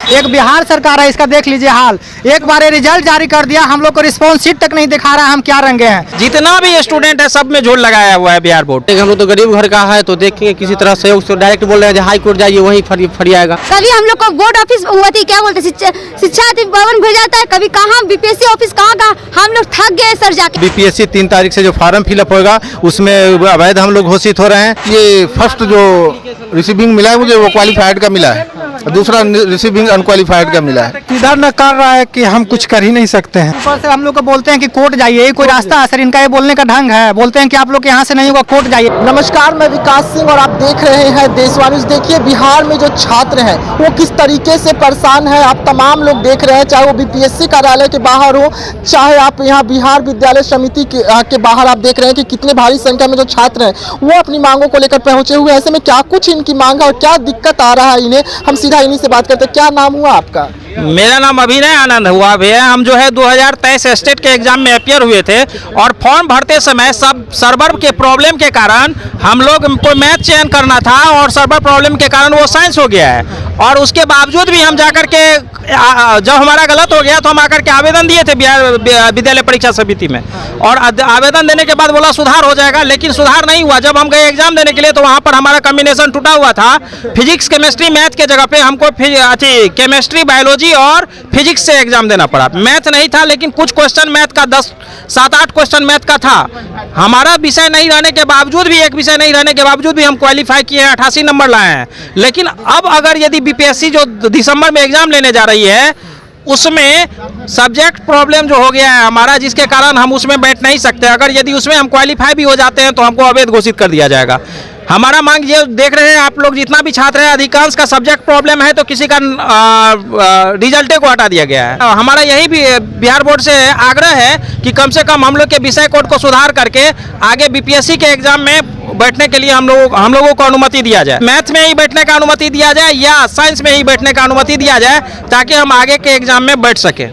एक बिहार सरकार है, इसका देख लीजिए हाल। एक बार रिजल्ट जारी कर दिया, हम लोग को रिस्पॉन्स शीट तक नहीं दिखा रहा है, हम क्या रंगे हैं। जितना भी स्टूडेंट है सब में झोल लगाया हुआ है बिहार बोर्ड। हम लोग तो गरीब घर का है, तो देखेंगे किसी तरह सहयोग से। डायरेक्ट बोल रहे हैं हाई कोर्ट जाइए, वहीं फरियाएगा। कभी हम लोग को बोर्ड ऑफिस क्या बोलते शिक्षा भवन भेजा जाता है, कभी कहाँ बीपीएससी ऑफिस कहाँ हम लोग थक गए सर जाके। बीपीएससी 3 तारीख से जो फॉर्म फिलअप होगा उसमें अवैध हम लोग घोषित हो रहे हैं। ये फर्स्ट जो रिसीविंग मिला है मुझे वो क्वालिफाइड का मिला है, दूसरा रिसीविंग अनक्वालिफाइड का मिला है। इधर न कर रहा है कि हम कुछ कर ही नहीं सकते हैं। ऊपर से हम लोग को बोलते हैं कि कोर्ट जाइए, ये कोई रास्ता है सर? इनका ये बोलने का ढंग है। बोलते हैं कि आप लोग यहाँ से नहीं होगा, कोर्ट जाइए। नमस्कार, मैं विकास सिंह और आप देख रहे हैं देशवा न्यूज। देखिए बिहार में जो छात्र हैं वो किस तरीके से परेशान है, आप तमाम लोग देख रहे हैं। चाहे वो बीपीएससी कार्यालय के बाहर हो, चाहे आप यहाँ बिहार विद्यालय समिति के बाहर आप देख रहे हैं कि कितने भारी संख्या में जो छात्र हैं वो अपनी मांगों को लेकर पहुंचे हुए हैं। ऐसे में क्या कुछ इनकी मांग है और क्या दिक्कत आ रहा है इन्हें, हम सीधा इन्हीं से बात करते हैं। क्या नाम हुआ आपका? मेरा नाम अभिनय आनंद हुआ भैया। हम जो है 2023 स्टेट के एग्जाम में अपियर हुए थे और फॉर्म भरते समय सब सर्वर के प्रॉब्लम के कारण हम लोग को मैथ चयन करना था और सर्वर प्रॉब्लम के कारण वो साइंस हो गया है। और उसके बावजूद भी हम जाकर के जब हमारा गलत हो गया तो हम आकर के आवेदन दिए थे बिहार विद्यालय परीक्षा समिति में, और आवेदन देने के बाद बोला सुधार हो जाएगा, लेकिन सुधार नहीं हुआ। जब हम गए एग्जाम देने के लिए तो वहाँ पर हमारा कॉम्बिनेशन टूटा हुआ था। फिजिक्स केमिस्ट्री मैथ के जगह पे हमको केमिस्ट्री बायोलॉजी और फिजिक्स से एग्जाम देना पड़ा। मैथ नहीं था, लेकिन कुछ क्वेश्चन मैथ का 7-8 क्वेश्चन मैथ का था। हमारा विषय नहीं रहने के बावजूद भी, एक विषय नहीं रहने के बावजूद भी हम क्वालिफाई किए हैं, 88 नंबर लाए हैं। लेकिन अब अगर यदि बीपीएससी जो दिसंबर में एग्जाम लेने जा रही है उसमें सब्जेक्ट प्रॉब्लम जो हो गया है हमारा, जिसके कारण हम उसमें बैठ नहीं सकते। अगर यदि उसमें हम क्वालिफाई भी हो जाते हैं तो हमको अवैध घोषित कर दिया जाएगा। हमारा मांग ये देख रहे हैं आप लोग, जितना भी छात्र हैं अधिकांश का सब्जेक्ट प्रॉब्लम है, तो किसी का रिजल्टे को हटा दिया गया है। हमारा यही भी बिहार बोर्ड से आग्रह है कि कम से कम हम लोग के विषय कोड को सुधार करके आगे बीपीएससी के एग्जाम में बैठने के लिए हम लोगों को अनुमति दिया जाए। मैथ में ही बैठने का अनुमति दिया जाए या साइंस में ही बैठने का अनुमति दिया जाए, ताकि हम आगे के एग्जाम में बैठ सके।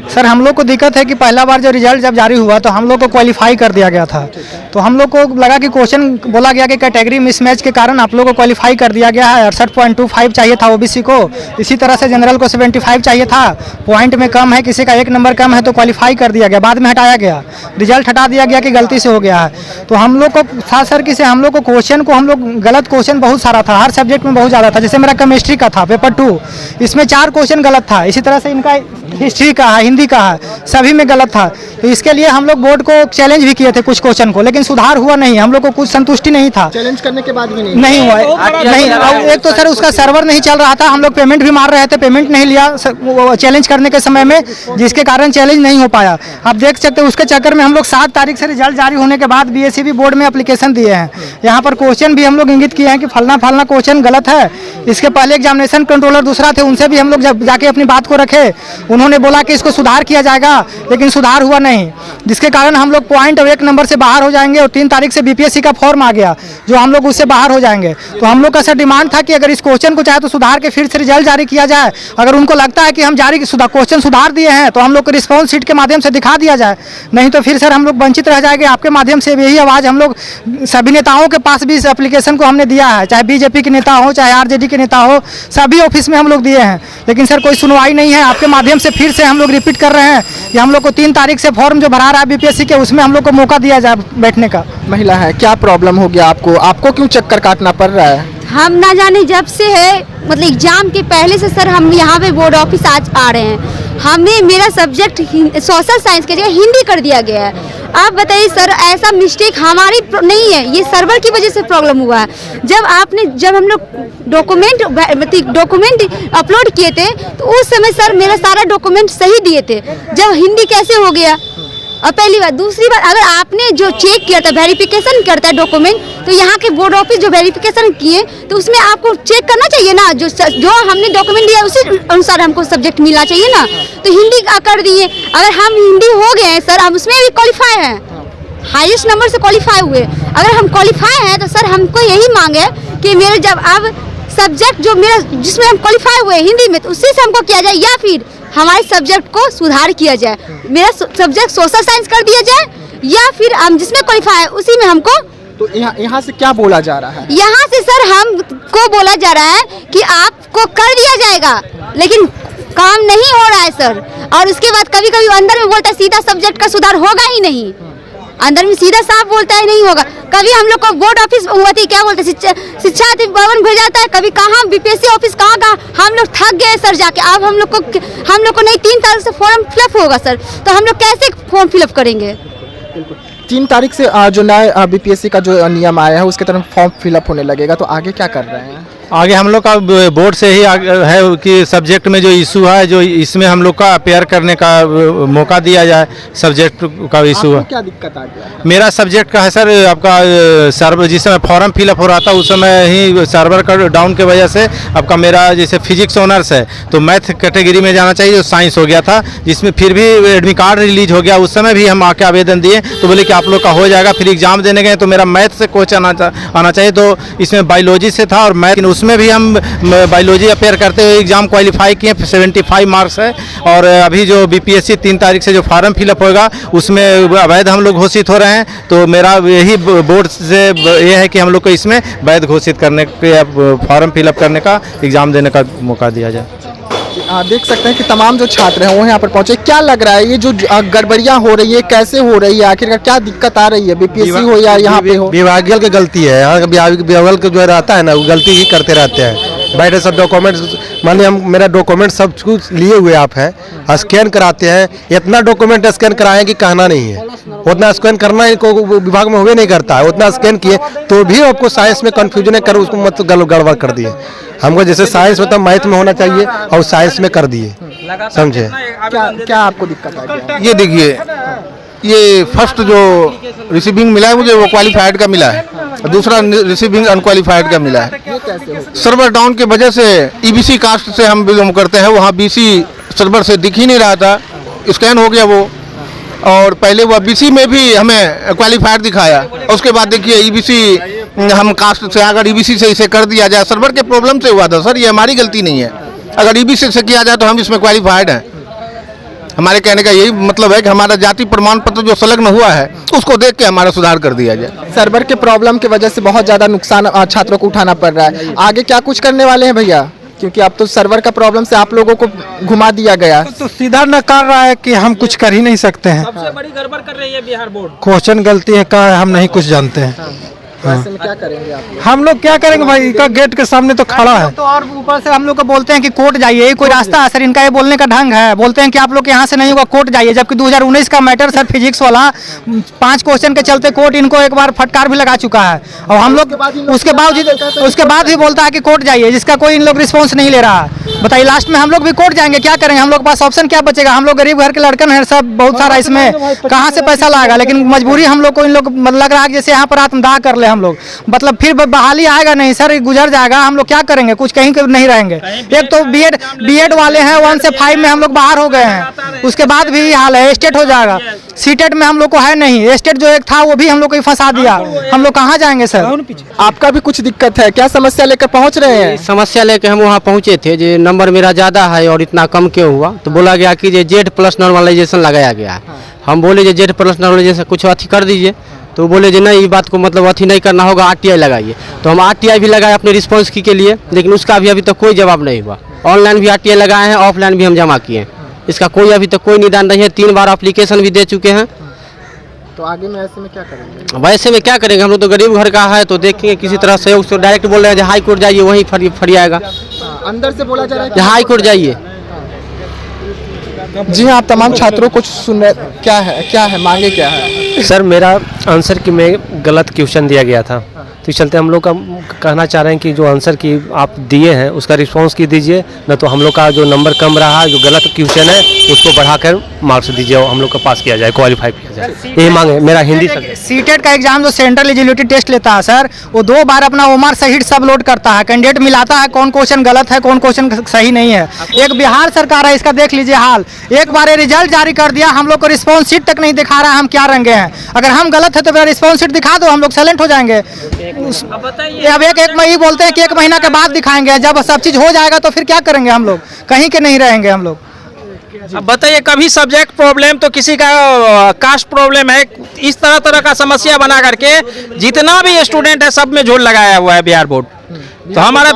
सर हम लोग को दिक्कत है कि पहला बार जो रिजल्ट जब जारी हुआ तो हम लोग को क्वालिफाई कर दिया गया था, तो हम लोग को लगा कि क्वेश्चन बोला गया कि कैटेगरी मिसमैच के कारण आप लोग को क्वालिफाई कर दिया गया है। 68.25 चाहिए था ओबीसी को, इसी तरह से जनरल को 75 चाहिए था। पॉइंट में कम है, किसी का 1 नंबर कम है तो क्वालिफाई कर दिया गया। बाद में हटाया गया, रिजल्ट हटा दिया गया कि गलती से हो गया है। तो हम लोग को था सर कि हम लोग को क्वेश्चन को गलत क्वेश्चन बहुत सारा था, हर सब्जेक्ट में बहुत ज़्यादा था। जैसे मेरा केमिस्ट्री का था पेपर 2, इसमें 4 क्वेश्चन गलत था। इसी तरह से इनका हिस्ट्री का है, हिंदी का है, सभी में गलत था। तो इसके लिए हम लोग बोर्ड को चैलेंज भी किए थे कुछ क्वेश्चन को, लेकिन सुधार हुआ नहीं। हम लोग को कुछ संतुष्टि नहीं था। चैलेंज करने के बाद भी नहीं हुआ नहीं। एक तो सर उसका सर्वर नहीं चल रहा था, हम लोग पेमेंट भी मार रहे थे, पेमेंट नहीं लिया चैलेंज करने के समय में, जिसके कारण चैलेंज नहीं हो पाया। आप देख सकते हैं उसके चक्कर में हम लोग 7 तारीख से रिजल्ट जारी होने के बाद बीएससीबी बोर्ड में एप्लीकेशन दिए हैं। यहाँ पर क्वेश्चन भी हम लोग इंगित किए हैं कि फलना क्वेश्चन गलत है। इसके पहले एग्जामिनेशन कंट्रोलर दूसरा थे, उनसे भी हम लोग जब जाके अपनी बात को रखे, उन्होंने बोला कि इसको सुधार किया जाएगा, लेकिन सुधार हुआ नहीं, जिसके कारण हम लोग पॉइंट और 1 नंबर से बाहर हो जाएंगे। और 3 तारीख से बीपीएससी का फॉर्म आ गया, जो हम लोग उससे बाहर हो जाएंगे। तो हम लोग का सर डिमांड था कि अगर इस क्वेश्चन को चाहे तो सुधार के फिर से रिजल्ट जारी किया जाए। अगर उनको लगता है कि हम क्वेश्चन सुधार दिए हैं तो हम लोग को रिस्पॉन्स शीट के माध्यम से दिखा दिया जाए, नहीं तो फिर सर हम लोग वंचित रह जाएंगे। आपके माध्यम से यही आवाज़ हम लोग सभी नेताओं के पास भी इस एप्लीकेशन को हमने दिया है, चाहे बीजेपी के नेता हो चाहे आरजेडी के नेता हो, सभी ऑफिस में हम लोग दिए हैं, लेकिन सर कोई सुनवाई नहीं है। आपके माध्यम से फिर से हम लोग रिपीट कर रहे हैं कि हम लोग को 3 तारीख से फॉर्म जो भरा रहा है बीपीएससी के, उसमें हम लोग को मौका दिया जाए बैठने का। महिला है, क्या प्रॉब्लम हो गया आपको क्यों चक्कर काटना पड़ रहा है? हम ना जाने जब से है, मतलब एग्जाम के पहले से सर हम यहाँ पे बोर्ड ऑफिस आज आ रहे हैं। हमें मेरा सब्जेक्ट सोशल साइंस के जगह हिंदी कर दिया गया है। आप बताइए सर, ऐसा मिस्टेक हमारी नहीं है, ये सर्वर की वजह से प्रॉब्लम हुआ है। जब हम लोग डॉक्यूमेंट अपलोड किए थे तो उस समय सर मेरा सारा डॉक्यूमेंट सही दिए थे, जब हिंदी कैसे हो गया? और पहली बात, दूसरी बात, अगर आपने जो चेक किया था, वेरिफिकेशन करता है डॉक्यूमेंट, तो यहाँ के बोर्ड ऑफिस जो वेरिफिकेशन किए तो उसमें आपको चेक करना चाहिए ना, जो हमने डॉक्यूमेंट दिया उसी अनुसार हमको सब्जेक्ट मिलना चाहिए ना। तो हिंदी कर दिए, अगर हम हिंदी हो गए हैं सर, हम उसमें भी क्वालिफाई हैं, हाईएस्ट नंबर से क्वालिफाई हुए। अगर हम क्वालिफाई हैं तो सर हमको यही मांग है कि मेरे जब अब सब्जेक्ट जो मेरा जिसमें हम क्वालिफाई हुए हिंदी में, तो उसी से हमको किया जाए, या फिर हमारे सब्जेक्ट को सुधार किया जाए। मेरा सब्जेक्ट सोशल साइंस कर दिया जाए, या फिर हम जिसमें क्वालिफाई है उसी में हमको। तो यहाँ से क्या बोला जा रहा है? यहाँ से सर हमको बोला जा रहा है कि आप को कर दिया जाएगा, लेकिन काम नहीं हो रहा है सर। और उसके बाद कभी कभी अंदर में बोलता है सीधा सब्जेक्ट का सुधार होगा ही नहीं, अंदर में सीधा साफ बोलता है नहीं होगा। कभी हम लोग को बोर्ड ऑफिस क्या बोलते हैं शिक्षा भवन भेजा जाता है, कभी कहाँ बीपीएससी ऑफिस कहाँ हम लोग थक गए सर जाके। अब हम लोग को नहीं 3 तारीख से फॉर्म फिलअप होगा सर, तो हम लोग कैसे फॉर्म फिलअप करेंगे? 3 तारीख से जो नया बीपीएससी का जो नियम आया है उसके तरफ फॉर्म फिलअप होने लगेगा, तो आगे क्या कर रहे हैं? आगे हम लोग का बोर्ड से ही है कि सब्जेक्ट में जो इशू है, जो इसमें हम लोग का अपेयर करने का मौका दिया जाए। सब्जेक्ट का इशू है, क्या दिक्कत आ गया? मेरा सब्जेक्ट का है सर आपका सर्वर, जिस समय फॉर्म फिलअप हो रहा था उस समय ही सर्वर का डाउन की वजह से आपका मेरा जैसे फिजिक्स ऑनर्स है तो मैथ कैटेगरी में जाना चाहिए, जो साइंस हो गया था, जिसमें फिर भी एडमिट कार्ड रिलीज हो गया। उस समय भी हम आके आवेदन दिए तो बोले कि आप लोग का हो जाएगा। फिर एग्जाम देने गए तो मेरा मैथ से क्वेश्चन आना चाहिए, तो इसमें बायोलॉजी से था और मैथ, उसमें भी हम बायोलॉजी अपेयर करते हुए एग्जाम क्वालिफाई किए, 75 मार्क्स है। और अभी जो बीपीएससी 3 तारीख से जो फॉर्म फिलअप होगा उसमें अवैध हम लोग घोषित हो रहे हैं, तो मेरा यही बोर्ड से ये है कि हम लोग को इसमें वैध घोषित करने के, फॉर्म फिलअप करने का, एग्जाम देने का मौका दिया जाए। देख सकते हैं कि तमाम जो छात्र हैं वो यहाँ पर पहुंचे। क्या लग रहा है ये जो गड़बड़ियाँ हो रही है कैसे हो रही है, आखिरकार क्या दिक्कत आ रही है? बीपीएससी हो या यहाँ पे हो, विभागीय की गलती है। यहाँ विभागीय का जो रहता है ना वो गलती ही करते रहते हैं। बैठे सब डॉक्यूमेंट्स, मानिए हम मेरा डॉक्यूमेंट सब कुछ लिए हुए आप हैं, स्कैन कराते हैं, इतना डॉक्यूमेंट स्कैन कराएं कि कहना नहीं है। उतना स्कैन करना इनको विभाग में हुए नहीं करता है, उतना स्कैन किए तो भी आपको साइंस में कन्फ्यूजन कर उसको मत गड़बड़ कर दिए। हमको जैसे साइंस में तो मैथ में होना चाहिए और साइंस में कर दिए, समझे? क्या आपको दिक्कत आ गया? ये देखिए, ये फर्स्ट जो रिसीविंग मिला है मुझे वो क्वालिफाइड का मिला है, दूसरा रिसीविंग अनक्वालिफाइड का मिला है। सर्वर डाउन की वजह से ईबीसी कास्ट से हम बिलोंग करते हैं, वहाँ बीसी सर्वर से दिख ही नहीं रहा था, स्कैन हो गया वो। और पहले वो बीसी में भी हमें क्वालिफाइड दिखाया, उसके बाद देखिए ईबीसी हम कास्ट से, अगर ईबीसी से इसे कर दिया जाए, सर्वर के प्रॉब्लम से हुआ था सर, ये हमारी गलती नहीं है। अगर ईबीसी से किया जाए तो हम इसमें क्वालिफाइड हैं। हमारे कहने का यही मतलब है कि हमारा जाति प्रमाण पत्र जो संलग्न हुआ है उसको देख के हमारा सुधार कर दिया जाए। सर्वर के प्रॉब्लम की वजह से बहुत ज़्यादा नुकसान छात्रों को उठाना पड़ रहा है। आगे क्या कुछ करने वाले हैं भैया? क्योंकि अब तो सर्वर का प्रॉब्लम से आप लोगों को घुमा दिया गया। तो सीधा नकार रहा है कि हम कुछ कर ही नहीं सकते हैं। सबसे बड़ी गड़बड़ कर रही है बिहार बोर्ड। क्वेश्चन गलती है का हम नहीं कुछ जानते हैं। ऐसे में क्या करेंगे आप लोग? हम लोग क्या करेंगे भाई, इनका गेट के सामने तो खड़ा है। तो और ऊपर से हम लोग को बोलते हैं कि कोर्ट जाइए, ये कोई रास्ता है सर? इनका ये बोलने का ढंग है, बोलते हैं कि आप लोग यहाँ से नहीं होगा, कोर्ट जाइए। जबकि 2019 का मैटर सर फिजिक्स वाला 5 क्वेश्चन के चलते कोर्ट इनको एक बार फटकार भी लगा चुका है, और हम लोग उसके बाद भी बोलता है कि कोर्ट जाइए, जिसका कोई इन लोग रिस्पॉन्स नहीं ले रहा है। बताइए लास्ट में हम लोग भी कोर्ट जाएंगे, क्या करेंगे? हम लोग के पास ऑप्शन क्या बचेगा? हम लोग गरीब घर के लड़कन हैं सब, बहुत सारा इसमें कहाँ से पैसा लाएगा? लेकिन मजबूरी हम लोग को, इन लोग लग रहा है जैसे यहाँ पर आत्मदाह कर ले हम लोग, मतलब फिर बहाली आएगा नहीं सर, गुजर जाएगा। हम लोग क्या करेंगे? कुछ कहीं के नहीं रहेंगे। एक तो बीएड वाले हैं 1 से 5 में हम लोग बाहर हो गए हैं, उसके बाद भी यही हाल है। स्टेट हो जाएगा, सीटेट में हम लोग को है नहीं, स्टेट जो एक था वो भी हम लोग को फंसा दिया। हम लोग कहाँ जाएंगे सर? आपका भी कुछ दिक्कत है क्या? समस्या लेकर पहुंच रहे हैं? समस्या लेकर हम वहाँ पहुँचे थे, जो नंबर मेरा ज़्यादा है और इतना कम क्यों हुआ, तो बोला गया कि जे Z+ नॉर्मलाइजेशन लगाया गया है। हम बोले जो Z+ नॉर्मलाइजेशन कुछ अथी कर दीजिए, तो बोले जी नहीं, ये बात को मतलब अथी नहीं करना होगा, RTI लगाइए। तो हम RTI भी लगाए अपने रिस्पॉन्स की के लिए, लेकिन उसका भी अभी तक कोई जवाब नहीं हुआ। ऑनलाइन भी RTI लगाए हैं, ऑफलाइन भी हम जमा किए हैं, इसका कोई अभी तक कोई निदान नहीं है। 3 बार एप्लीकेशन भी दे चुके हैं। तो आगे में ऐसे में क्या करेंगे? वैसे में क्या करेंगे? हम लोग तो गरीब घर का है, तो देखेंगे किसी तरह सहयोग से। डायरेक्ट बोल रहे हैं हाई कोर्ट जाइए, वहीं फरी आएगा। अंदर से बोला जा रहा है हाई कोर्ट जाइए। जी हाँ, आप तमाम छात्रों को सुन रहे, क्या है मांगे क्या है? सर मेरा आंसर की में गलत क्वेश्चन दिया गया था, तो इस चलते हम लोग का कहना चाह रहे हैं कि जो आंसर की आप दिए हैं उसका रिस्पांस की दीजिए, न तो हम लोग का जो नंबर कम रहा, जो गलत क्वेश्चन है उसको बढ़ाकर मार्क्स दीजिए और हम लोग का पास किया जाए, क्वालिफाई किया जाए। यही मांगे मेरा हिंदी सब्जेक्ट। सीटेट का एग्जाम जो सेंट्रल एलिजिबिलिटी टेस्ट लेता है सर, वो 2 बार अपना ओमार सहित सब लोड करता है, कैंडिडेट मिलाता है कौन क्वेश्चन गलत है कौन क्वेश्चन सही नहीं है। एक बिहार सरकार है, इसका देख लीजिए हाल। एक बार ये रिजल्ट जारी कर दिया, हम लोग को रिस्पॉन्स शीट तक नहीं दिखा रहा है, हम क्या रंगे हैं? अगर हम गलत है तो मेरा रिस्पॉन्स शीट दिखा दो, हम लोग साइलेंट हो जाएंगे। अब एक महीने बोलते हैं कि 1 महीना के बाद दिखाएंगे, जब सब चीज हो जाएगा तो फिर क्या करेंगे? हम लोग कहीं के नहीं रहेंगे हम लोग। अब बताइए, कभी सब्जेक्ट प्रॉब्लम तो किसी का कास्ट प्रॉब्लम है, इस तरह का समस्या बना करके जितना भी स्टूडेंट है सब में झोल लगाया हुआ है बिहार बोर्ड। तो हमारा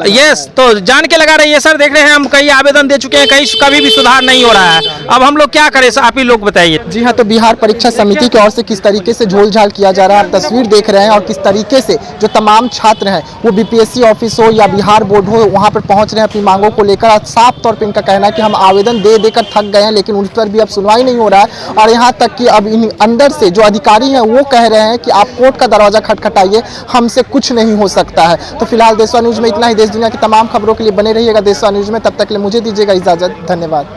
यस तो जान के लगा रही है सर। देख रहे हैं हम कई आवेदन दे चुके हैं, कभी भी सुधार नहीं हो रहा है। अब हम लोग क्या करें, आप ही लोग बताइए। जी हाँ, तो बिहार परीक्षा समिति की ओर से किस तरीके से झोलझाल किया जा रहा है आप तस्वीर देख रहे हैं, और किस तरीके से जो तमाम छात्र हैं वो बीपीएससी ऑफिस हो या बिहार बोर्ड हो वहाँ पर पहुँच रहे हैं अपनी मांगों को लेकर। साफ तौर पर इनका कहना है कि हम आवेदन दे देकर थक गए हैं, लेकिन उन पर भी अब सुनवाई नहीं हो रहा है। और यहाँ तक कि अब इन अंदर से जो अधिकारी हैं वो कह रहे हैं कि आप कोर्ट का दरवाजा खटखटाइए, हमसे कुछ नहीं हो सकता है। तो फिलहाल देशवा न्यूज में इतना ही। देश दुनिया की तमाम खबरों के लिए बने रहिएगा देशवा न्यूज में। तब तक के लिए मुझे दीजिएगा इजाजत। धन्यवाद।